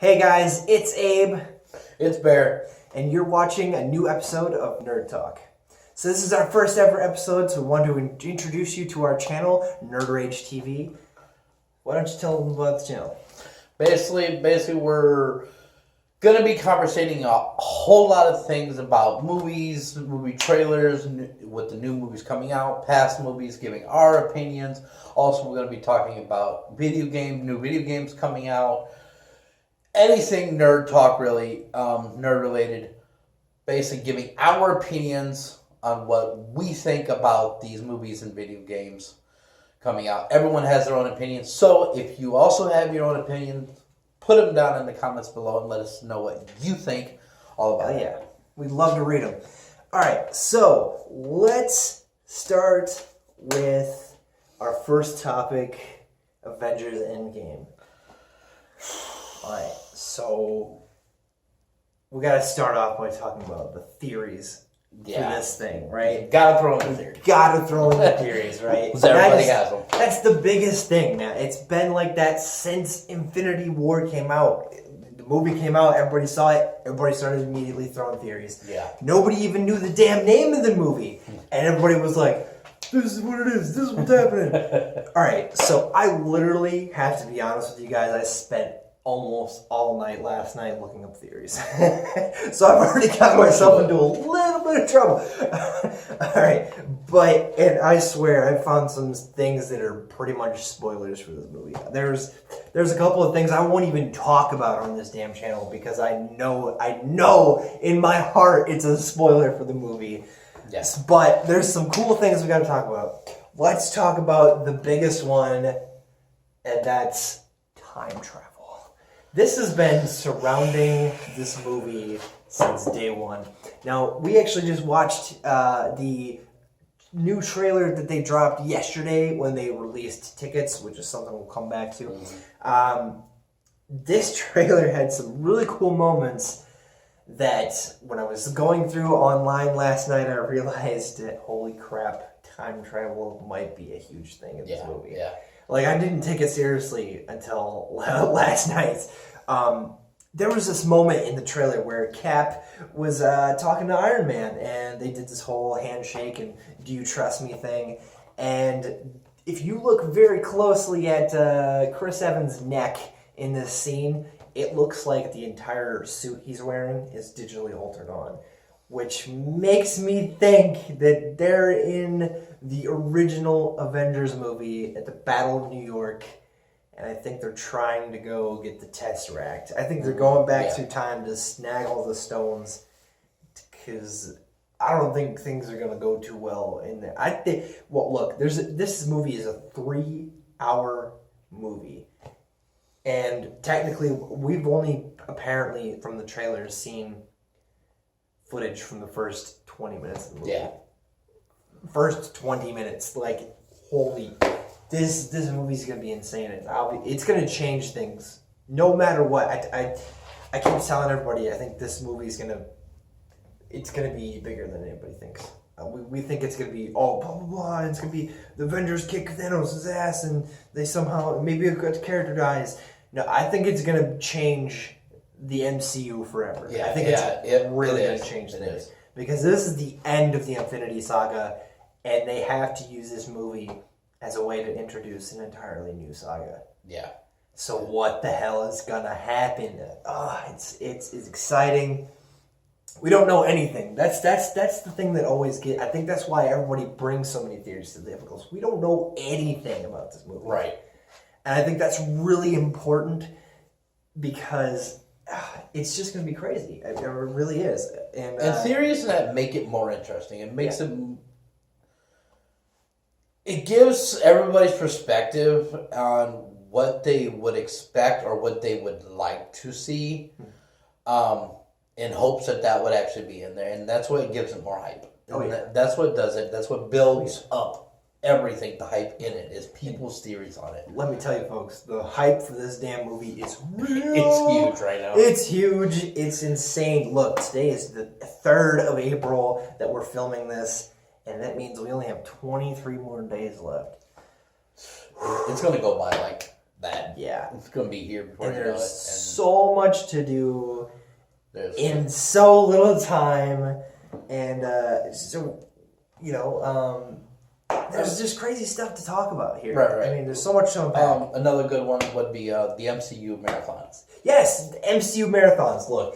Hey guys, it's Abe. It's Bear. And you're watching a new episode of Nerd Talk. So this is our first ever episode, so we want to introduce you to our channel, Nerd Rage TV. Why don't you tell them about the channel? Basically, we're going to be conversating a whole lot of things about movies, movie trailers, with the new movies coming out, past movies, giving our opinions. Also, we're going to be talking about new video games coming out. Anything nerd talk, really, nerd related. Basically, giving our opinions on what we think about these movies and video games coming out. Everyone has their own opinions. So, if you also have your own opinions, put them down in the comments below and let us know what you think all about it. Yeah, we'd love to read them. All right, so let's start with our first topic, Avengers Endgame. All right, so we got to start off by talking about the theories for this thing, right? Gotta throw in the theories. Gotta throw in the theories, right? Everybody has them. That's the biggest thing now. It's been like that since Infinity War came out. The movie came out, everybody saw it, everybody started immediately throwing theories. Yeah. Nobody even knew the damn name of the movie. And everybody was like, this is what it is, this is what's happening. Alright, so I literally have to be honest with you guys, I spent almost all night last night looking up theories. So I've already got myself into a little bit of trouble. Alright, and I swear I found some things that are pretty much spoilers for this movie. There's a couple of things I won't even talk about on this damn channel because I know in my heart it's a spoiler for the movie. Yes. But there's some cool things we gotta talk about. Let's talk about the biggest one, and that's time travel. This has been surrounding this movie since day one. Now, we actually just watched the new trailer that they dropped yesterday when they released tickets, which is something we'll come back to. This trailer had some really cool moments that when I was going through online last night, I realized that, holy crap, time travel might be a huge thing in this movie. Yeah. Like, I didn't take it seriously until last night. There was this moment in the trailer where Cap was talking to Iron Man, and they did this whole handshake and do you trust me thing. And if you look very closely at Chris Evans' neck in this scene, it looks like the entire suit he's wearing is digitally altered on, which makes me think that they're in the original Avengers movie at the Battle of New York, and I think they're trying to go get the Tesseract. I think they're going back through time to snag all the stones, because I don't think things are going to go too well in there. I think, well, look, this movie is a 3-hour movie, and technically we've only apparently from the trailers seen footage from the first 20 minutes of the movie. Yeah. First 20 minutes, like, holy, this movie's gonna be insane. It's gonna change things, no matter what. I keep telling everybody, I think this movie's gonna be bigger than anybody thinks. We think it's gonna be blah blah blah. And it's gonna be the Avengers kick Thanos' ass, and they somehow maybe a good character dies. No, I think it's gonna change the MCU forever. Yeah, I think it's really going to change things. Because this is the end of the Infinity Saga, and they have to use this movie as a way to introduce an entirely new saga. Yeah. So what the hell is going to happen? It's exciting. We don't know anything. That's the thing that always I think that's why everybody brings so many theories to the table, because we don't know anything about this movie. Right. And I think that's really important because it's just going to be crazy. It really is. And theories that make it more interesting. It makes it gives everybody's perspective on what they would expect or what they would like to see, in hopes that would actually be in there. And that's what gives it more hype. That's what does it. That's what builds up everything. The hype in it is people's theories on it. Let me tell you, folks, the hype for this damn movie is real. It's huge right now. It's huge. It's insane. Look, today is the 3rd of April that we're filming this, and that means we only have 23 more days left. It's going to go by like that it's going to be here before and you know it. there's And so much to do there's in so little time, and so there's just crazy stuff to talk about here. Right. I mean, there's so much to unpack. another good one would be the MCU marathons. Yes, MCU marathons. Look,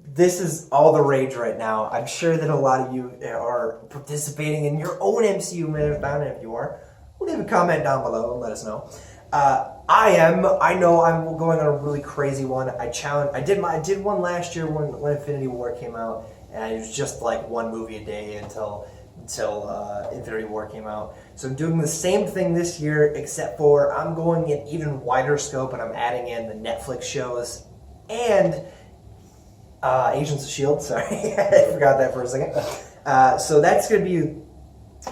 this is all the rage right now. I'm sure that a lot of you are participating in your own MCU marathon. And if you are, leave a comment down below and let us know. I am. I know I'm going on a really crazy one. I did one last year when Infinity War came out, and it was just like one movie a day until Infinity War came out. So I'm doing the same thing this year, except for I'm going in even wider scope, and I'm adding in the Netflix shows and Agents of S.H.I.E.L.D. Sorry, I forgot that for a second. So that's going to be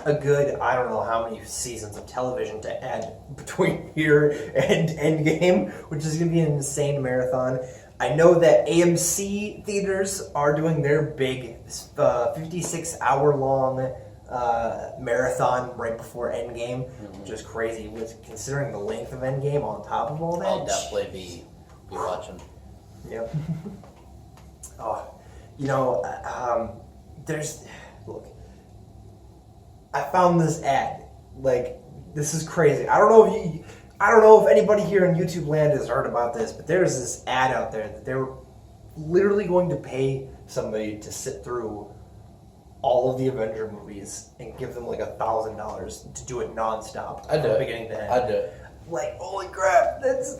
a good, I don't know how many seasons of television to add between here and Endgame, which is going to be an insane marathon. I know that AMC theaters are doing their big 56-hour-long marathon right before Endgame, which is crazy, with considering the length of Endgame on top of all that. I'll definitely be watching. Yep. Look, I found this ad. Like, this is crazy. I don't know if anybody here in YouTube land has heard about this, but there's this ad out there that they're literally going to pay somebody to sit through all of the Avenger movies and give them like $1,000 to do it nonstop I do from it. beginning to end. I do it. Like, holy crap! That's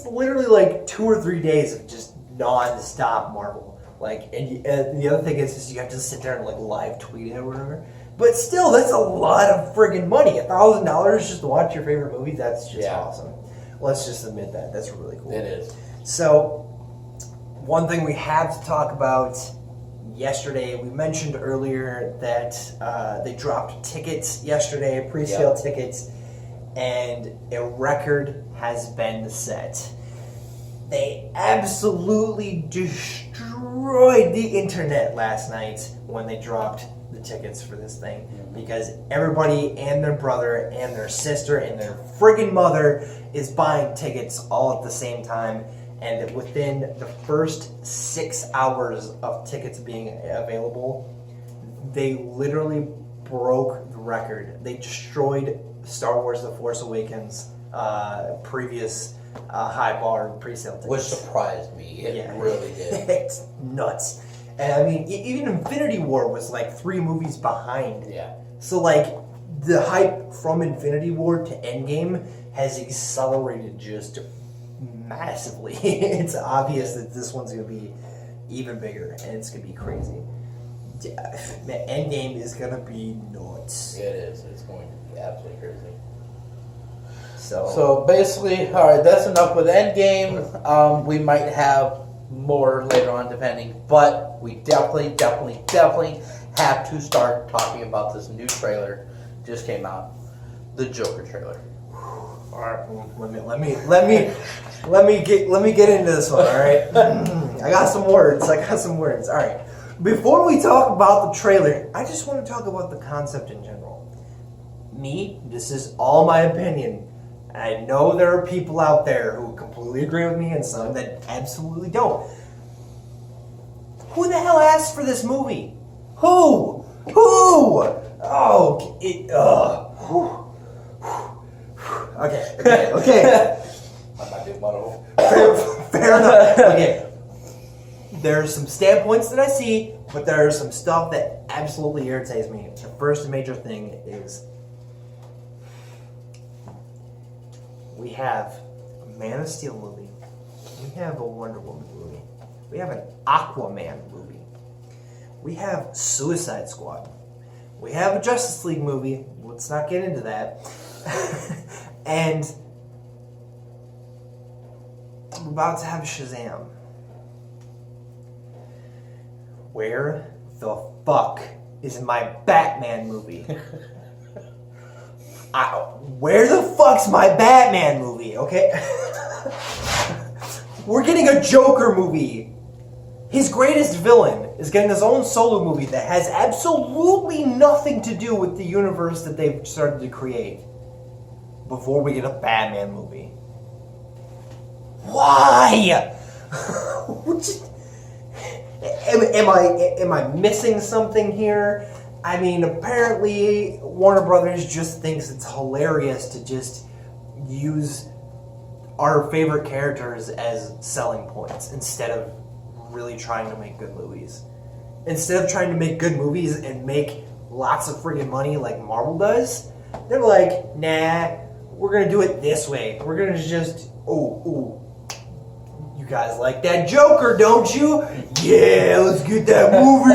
literally like 2 or 3 days of just non-stop Marvel. Like, and the other thing is you have to sit there and like live tweet it or whatever. But still, that's a lot of friggin' money. $1,000 just to watch your favorite movie. That's just awesome. Let's just admit that. That's really cool. It is. So, one thing we have to talk about yesterday, we mentioned earlier that they dropped tickets yesterday, pre-sale tickets, and a record has been set. They absolutely destroyed the internet last night when they dropped the tickets for this thing, because everybody and their brother and their sister and their friggin' mother is buying tickets all at the same time, and within the first 6 hours of tickets being available, they literally broke the record. They destroyed Star Wars The Force Awakens previous high bar pre-sale tickets. Which surprised me. It really did. It's nuts. And I mean, even Infinity War was like 3 movies behind. Yeah. So like, the hype from Infinity War to Endgame has accelerated just massively. It's obvious that this one's going to be even bigger, and it's going to be crazy. Endgame is going to be nuts. It is. It's going to be absolutely crazy. So basically, all right, that's enough with Endgame. We might have more later on, depending, but we definitely have to start talking about this new trailer just came out, the Joker trailer. all right, let me get into this one. All right, I got some words. All right, before we talk about the trailer, I just want to talk about the concept in general. This is all my opinion. I know there are people out there who completely agree with me and some that absolutely don't. Who the hell asked for this movie? Who? Oh, Okay. I might do one of them. Fair enough. Okay. There's some standpoints that I see, but there's some stuff that absolutely irritates me. The first major thing is we have a Man of Steel movie. We have a Wonder Woman movie. We have an Aquaman movie. We have Suicide Squad. We have a Justice League movie. Let's not get into that. And we're about to have Shazam. Where the fuck is my Batman movie? Where the fuck's my Batman movie, okay? We're getting a Joker movie. His greatest villain is getting his own solo movie that has absolutely nothing to do with the universe that they've started to create before we get a Batman movie. Why? Am I missing something here? I mean, apparently Warner Brothers just thinks it's hilarious to just use our favorite characters as selling points instead of really trying to make good movies. Instead of trying to make good movies and make lots of friggin' money like Marvel does, they're like, nah, we're gonna do it this way. We're gonna just, you guys like that Joker, don't you? Yeah, let's get that movie.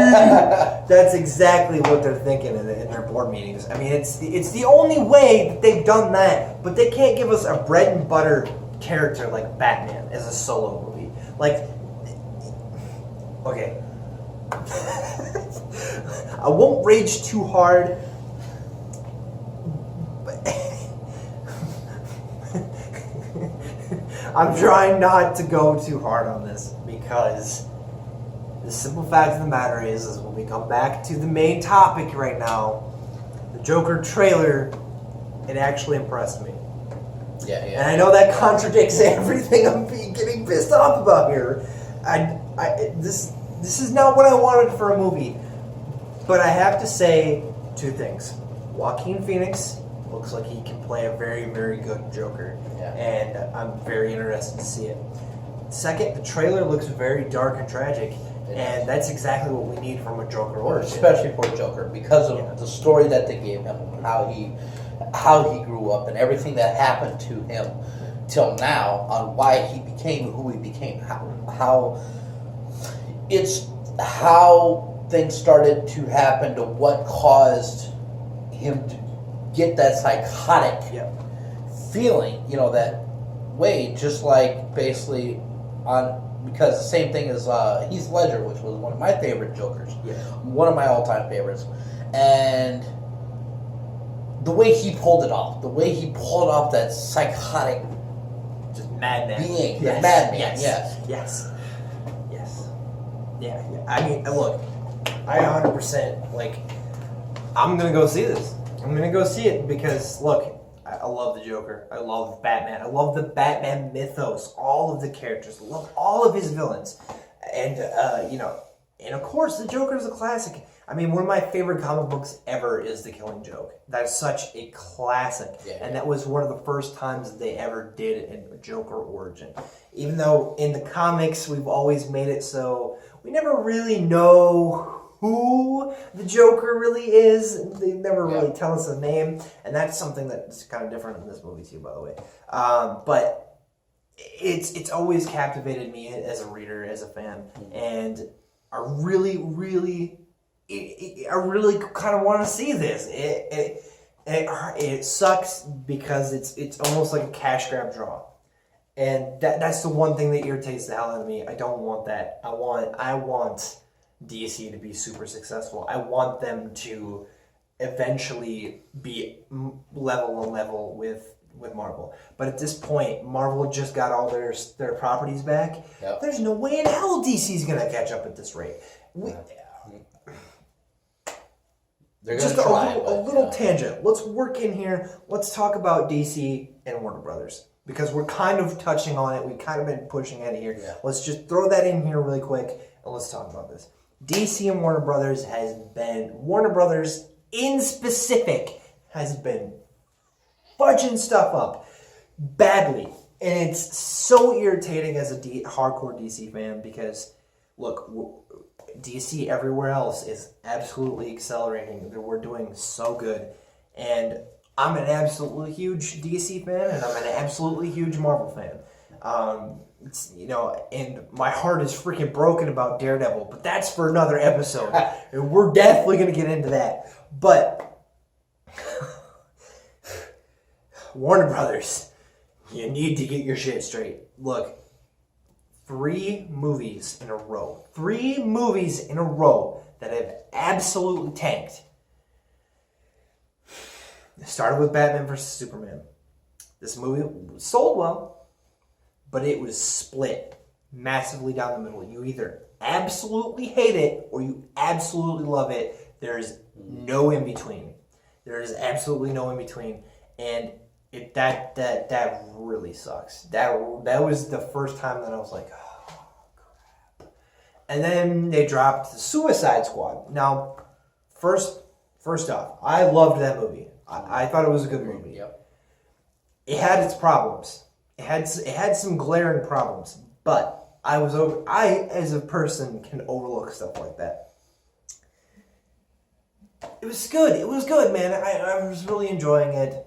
That's exactly what they're thinking in their board meetings. I mean, it's the only way that they've done that, but they can't give us a bread and butter character like Batman as a solo movie. Like, okay. I won't rage too hard. I'm trying not to go too hard on this because the simple fact of the matter is when we come back to the main topic right now, the Joker trailer, it actually impressed me. Yeah. And I know that contradicts everything I'm getting pissed off about here. This is not what I wanted for a movie. But I have to say two things. Joaquin Phoenix looks like he can play a very, very good Joker. Yeah. And I'm very interested to see it. Second, the trailer looks very dark and tragic. And that's exactly what we need from a Joker origin. Especially for Joker, because of the story that they gave him, how he grew up, and everything that happened to him till now, on why he became who he became, how things started to happen, to what caused him to get that psychotic feeling, that way, just like basically because the same thing as Heath Ledger, which was one of my favorite Jokers, one of my all-time favorites, and the way he pulled it off, that psychotic, just madman being, yes. madman, yes. Yeah. I mean, look, I 100% I'm gonna go see this. I'm gonna go see it because look, I love the Joker. I love Batman. I love the Batman mythos. All of the characters. I love all of his villains, and and of course the Joker is a classic. I mean, one of my favorite comic books ever is The Killing Joke. That's such a classic, and that was one of the first times that they ever did a Joker origin. Even though in the comics we've always made it so we never really know who the Joker really is. They never really tell us a name, and that's something that's kind of different in this movie too, by the way. But it's always captivated me as a reader, as a fan, and I really kind of want to see this. It sucks because it's almost like a cash grab draw. And that's the one thing that irritates the hell out of me. I don't want that. I want DC to be super successful. I want them to eventually be level with Marvel. But at this point, Marvel just got all their properties back. Yep. There's no way in hell DC's going to catch up at this rate. They're just a little tangent. Let's work in here. Let's talk about DC and Warner Brothers. Because we're kind of touching on it. We've kind of been pushing at it here. Yeah. Let's just throw that in here really quick, and let's talk about this. DC and Warner Brothers Warner Brothers in specific has been fudging stuff up badly. And it's so irritating as a hardcore DC fan because, look, DC everywhere else is absolutely accelerating. We're doing so good. And I'm an absolutely huge DC fan, and I'm an absolutely huge Marvel fan. And my heart is freaking broken about Daredevil, but that's for another episode. And we're definitely going to get into that. But Warner Brothers, you need to get your shit straight. Look, 3 movies in a row that have absolutely tanked. It started with Batman vs. Superman. This movie sold well, but it was split massively down the middle. You either absolutely hate it or you absolutely love it. There's no in between. There is absolutely no in between. And That really sucks. That was the first time that I was like, oh crap. And then they dropped the Suicide Squad. Now, first off, I loved that movie. I thought it was a good movie. Yep. It had its problems. It had some glaring problems, but I as a person can overlook stuff like that. It was good. It was good, man. I was really enjoying it.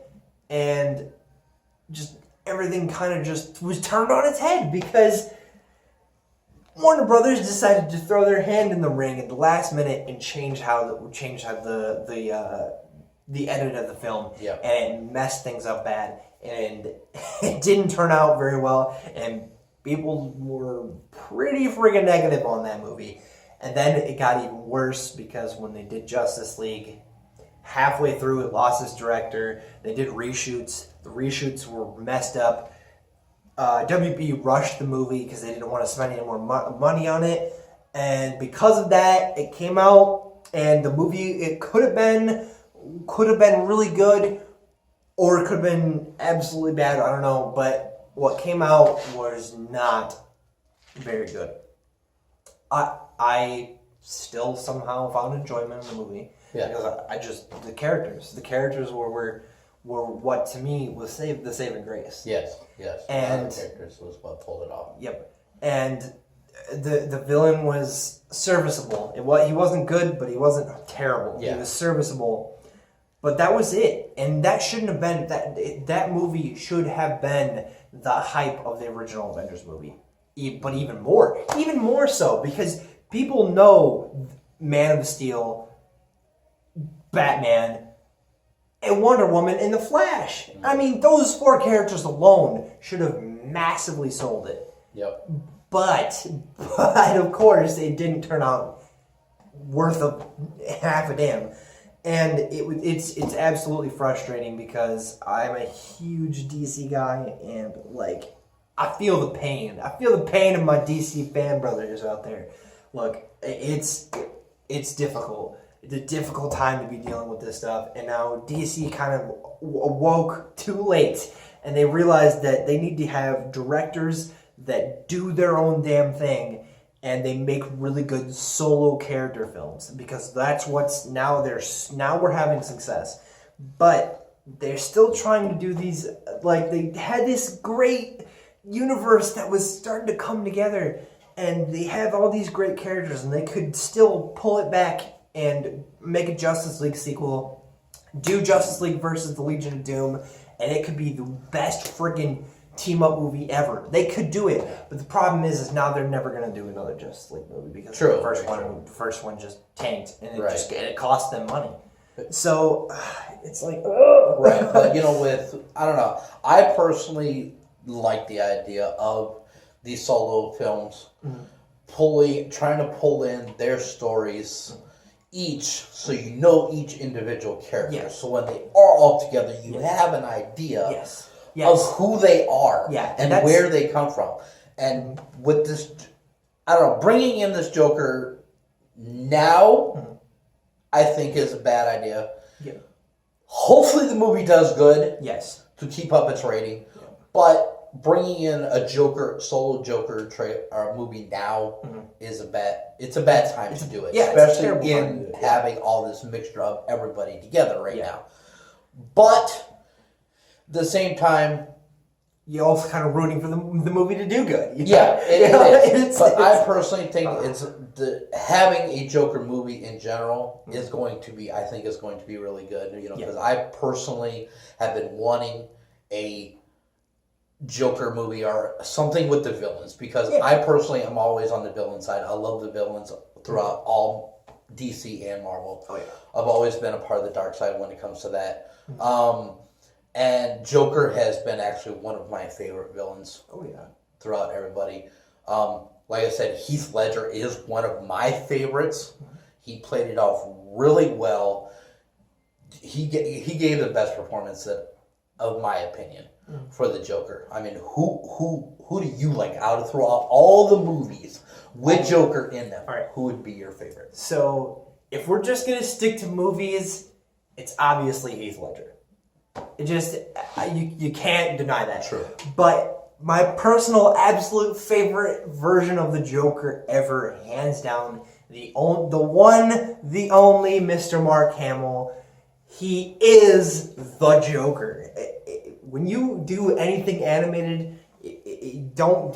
And just everything kind of just was turned on its head because Warner Brothers decided to throw their hand in the ring at the last minute and change how the edit of the film. Yep. And it messed things up bad. And it didn't turn out very well. And people were pretty freaking negative on that movie. And then it got even worse because when they did Justice League, halfway through it lost its director. They did reshoots. The reshoots were messed up. WB rushed the movie because they didn't want to spend any more money on it. And because of that, it came out and the movie, it could have been really good or it could have been absolutely bad. I don't know. But what came out was not very good. I still somehow found enjoyment in the movie. Yeah. Because the characters were what to me was the saving grace. Yes. And the characters was what pulled it off. Yep. And the villain was serviceable. He wasn't good, but he wasn't terrible. Yeah. He was serviceable. But that was it. And that shouldn't have been that movie should have been the hype of the original Avengers movie. But even more so because people know Man of Steel, Batman, and Wonder Woman and The Flash. I mean, those four characters alone should have massively sold it. Yep. But of course, it didn't turn out worth half a damn. And it's absolutely frustrating because I'm a huge DC guy and like I feel the pain. I feel the pain of my DC fan brothers out there. Look, it's difficult. It's a difficult time to be dealing with this stuff. And now DC kind of awoke too late. And they realized that they need to have directors that do their own damn thing. And they make really good solo character films. Because that's what's now we're having success. But they're still trying to do these, like they had this great universe that was starting to come together. And they have all these great characters. And they could still pull it back and make a Justice League sequel, do Justice League versus the Legion of Doom, and it could be the best friggin' team-up movie ever. They could do it, but the problem is now they're never going to do another Justice League movie because the first one just tanked, and it cost them money. So, it's like, ugh. Right, but I don't know, I personally like the idea of these solo films, trying to pull in their stories each, so each individual character. Yes. So when they are all together, you have an idea of who they are and where they come from. And with this, I don't know, bringing in this Joker now, I think is a bad idea. Yeah. Hopefully the movie does good. Yes. To keep up its rating, but bringing in a solo Joker movie now is a bad time to do it. Yeah, especially in having all this mixture of everybody together right now. But at the same time, you're also kind of rooting for the movie to do good. Yeah, it is. But I personally think having a Joker movie in general is going to be really good. Because I personally have been wanting a Joker movie or something with the villains, because I personally am always on the villain side. I love the villains throughout all DC and Marvel. Oh yeah, I've always been a part of the dark side when it comes to that. And Joker has been actually one of my favorite villains. Oh yeah, throughout everybody. Like I said, Heath Ledger is one of my favorites. He played it off really well. He gave the best performance of my opinion. For the Joker. I mean, who do you like out of throughout all the movies with Joker in them? All right. Who would be your favorite? So, if we're just going to stick to movies, it's obviously Heath Ledger. It just you can't deny that. True. But my personal absolute favorite version of the Joker ever, hands down, the one, the only Mr. Mark Hamill. He is the Joker. When you do anything animated, don't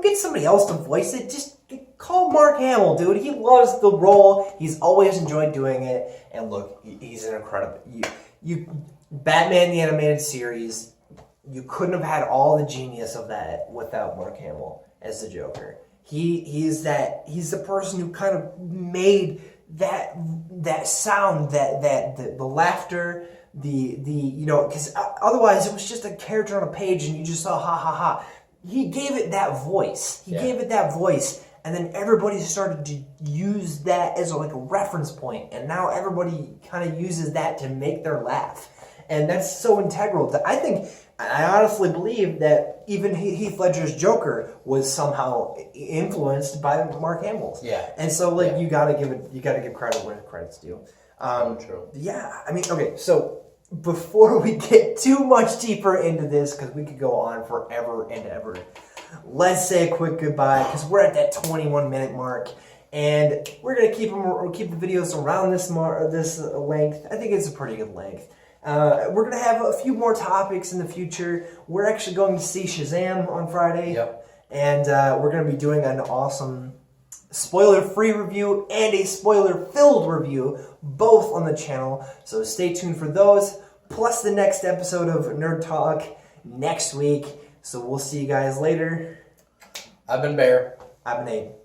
get somebody else to voice it. Just call Mark Hamill, dude. He loves the role. He's always enjoyed doing it. And look, he's an incredible. Batman the Animated Series. You couldn't have had all the genius of that without Mark Hamill as the Joker. He's the person who kind of made that sound, the laughter, because otherwise it was just a character on a page and you just saw ha ha ha. He gave it that voice. And then everybody started to use that as a reference point, and now everybody kind of uses that to make their laugh, and that's so integral. I honestly believe that even Heath Ledger's Joker was somehow influenced by Mark Hamill's. Yeah. And so you gotta give credit where credit's due. True. Yeah. I mean, okay. So before we get too much deeper into this, because we could go on forever and ever, let's say a quick goodbye, because we're at that 21-minute mark, and we're gonna keep the videos around this length. I think it's a pretty good length. We're going to have a few more topics in the future. We're actually going to see Shazam on Friday. Yep. And we're going to be doing an awesome spoiler-free review and a spoiler-filled review, both on the channel. So stay tuned for those, plus the next episode of Nerd Talk next week. So we'll see you guys later. I've been Bear. I've been Abe.